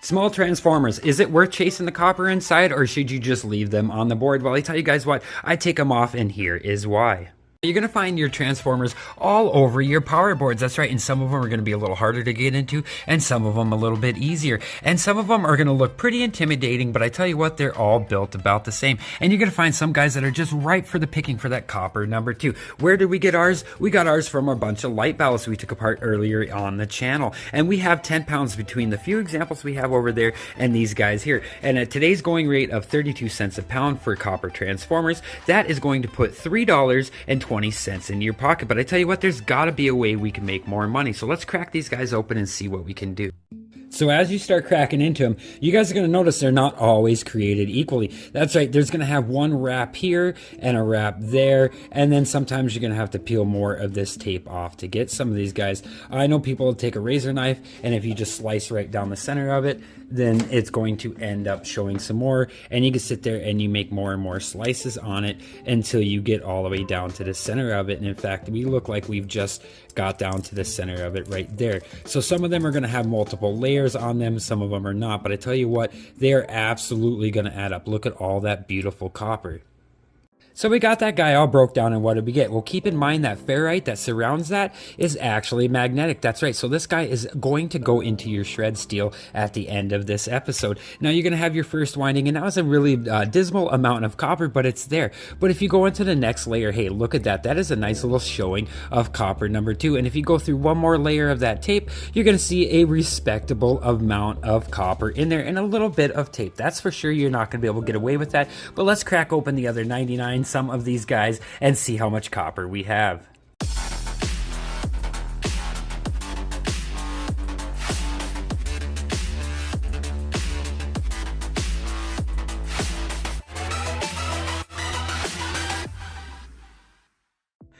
Small transformers, is it worth chasing the copper inside, or should you just leave them on the board? Well, I tell you guys what, I take them off, and here is why. You're going to find your transformers all over your power boards. That's right. And some of them are going to be a little harder to get into, and some of them a little bit easier. And some of them are going to look pretty intimidating, but I tell you what, they're all built about the same. And you're going to find some guys that are just ripe for the picking for that copper number 2. Where did we get ours? We got ours from a bunch of light ballasts we took apart earlier on the channel. And we have 10 pounds between the few examples we have over there and these guys here. And at today's going rate of 32 cents a pound for copper transformers, that is going to put $3.20 in your pocket. But I tell you what, there's got to be a way we can make more money. So let's crack these guys open and see what we can do. So as you start cracking into them, you guys are going to notice they're not always created equally. That's right, there's going to have one wrap here and a wrap there, and then sometimes you're going to have to peel more of this tape off to get some of these guys. I know people will take a razor knife, and if you just slice right down the center of it, then it's going to end up showing some more, and you can sit there and you make more and more slices on it until you get all the way down to the center of it. And in fact, we look like we've just got down to the center of it right there. So some of them are going to have multiple layers on them, some of them are not, but I tell you what, they're absolutely going to add up. Look at all that beautiful copper. So we got that guy all broke down, and what did we get? Well, keep in mind that ferrite that surrounds that is actually magnetic. That's right. So this guy is going to go into your shred steel at the end of this episode. Now you're going to have your first winding, and that was a really dismal amount of copper, but it's there. But if you go into the next layer, hey, look at that. That is a nice little showing of copper number 2. And if you go through one more layer of that tape, you're going to see a respectable amount of copper in there and a little bit of tape. That's for sure. You're not going to be able to get away with that. But let's crack open the other 99. Some of these guys and see how much copper we have.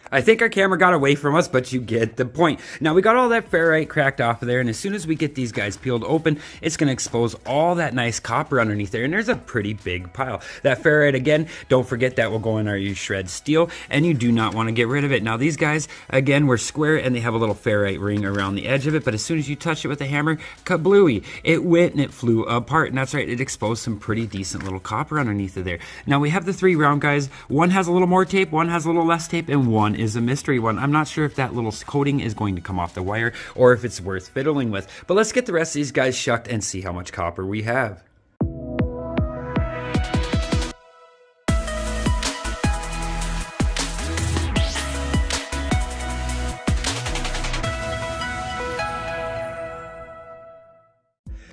I think our camera got away from us, but you get the point. Now we got all that ferrite cracked off of there, and as soon as we get these guys peeled open, it's going to expose all that nice copper underneath there, and there's a pretty big pile. That ferrite, again, don't forget that will go in our shred steel, and you do not want to get rid of it. Now these guys, again, were square, and they have a little ferrite ring around the edge of it, but as soon as you touch it with a hammer, kablooey, it went and it flew apart, and that's right, it exposed some pretty decent little copper underneath of there. Now we have the 3 round guys. One has a little more tape, one has a little less tape, and one is a mystery one. I'm not sure if that little coating is going to come off the wire or if it's worth fiddling with. But let's get the rest of these guys shucked and see how much copper we have.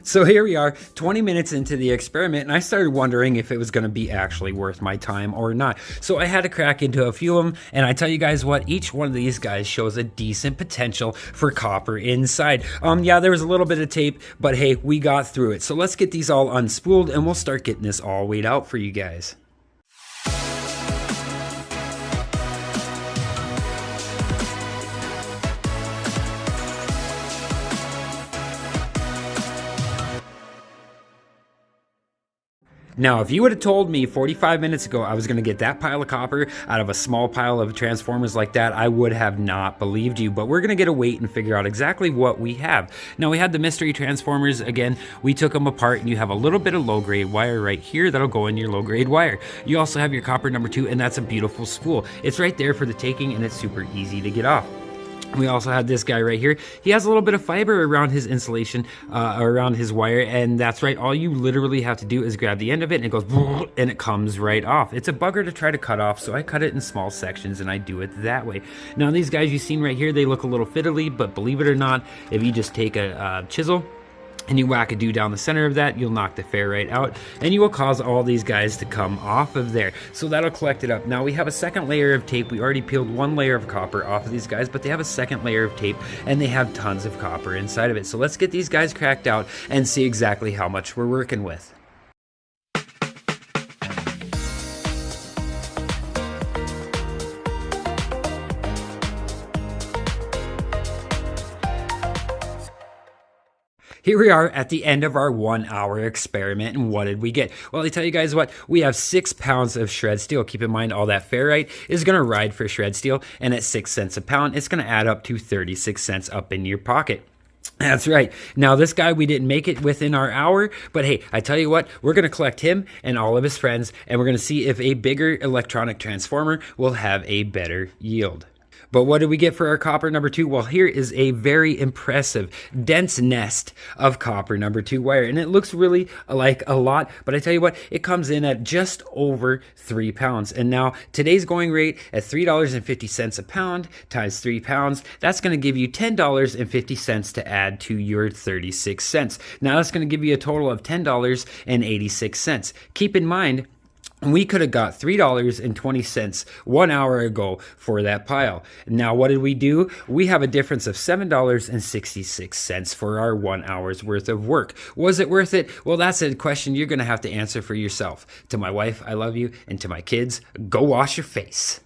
So here we are, 20 minutes into the experiment, and I started wondering if it was going to be actually worth my time or not. So I had to crack into a few of them, and I tell you guys what, each one of these guys shows a decent potential for copper inside. Yeah, there was a little bit of tape, but hey, we got through it. So let's get these all unspooled, and we'll start getting this all weighed out for you guys. Now, if you would have told me 45 minutes ago I was going to get that pile of copper out of a small pile of transformers like that, I would have not believed you. But we're going to get a weight and figure out exactly what we have. Now, we had the mystery transformers. Again, we took them apart, and you have a little bit of low-grade wire right here that'll go in your low-grade wire. You also have your copper number 2, and that's a beautiful spool. It's right there for the taking, and it's super easy to get off. We also had this guy right here. He has a little bit of fiber around his insulation, around his wire, and that's right. All you literally have to do is grab the end of it, and it goes, and it comes right off. It's a bugger to try to cut off, so I cut it in small sections, and I do it that way. Now, these guys you've seen right here, they look a little fiddly, but believe it or not, if you just take a chisel and you whack a do down the center of that, you'll knock the ferrite out, and you will cause all these guys to come off of there. So that'll collect it up. Now we have a second layer of tape. We already peeled one layer of copper off of these guys, but they have a second layer of tape, and they have tons of copper inside of it. So let's get these guys cracked out and see exactly how much we're working with. Here we are at the end of our 1 hour experiment, and what did we get? Well, I tell you guys what, we have 6 pounds of shred steel. Keep in mind, all that ferrite is going to ride for shred steel, and at 6 cents a pound, it's going to add up to 36 cents up in your pocket. That's right. Now, this guy, we didn't make it within our hour, but hey, I tell you what, we're going to collect him and all of his friends, and we're going to see if a bigger electronic transformer will have a better yield. But what did we get for our copper number 2? Well, here is a very impressive, dense nest of copper number 2 wire. And it looks really like a lot, but I tell you what, it comes in at just over 3 pounds. And now today's going rate at $3.50 a pound times 3 pounds, that's going to give you $10.50 to add to your 36 cents. Now that's going to give you a total of $10.86. Keep in mind, we could have got $3.20 1 hour ago for that pile. Now, what did we do? We have a difference of $7.66 for our 1 hour's worth of work. Was it worth it? Well, that's a question you're going to have to answer for yourself. To my wife, I love you. And to my kids, go wash your face.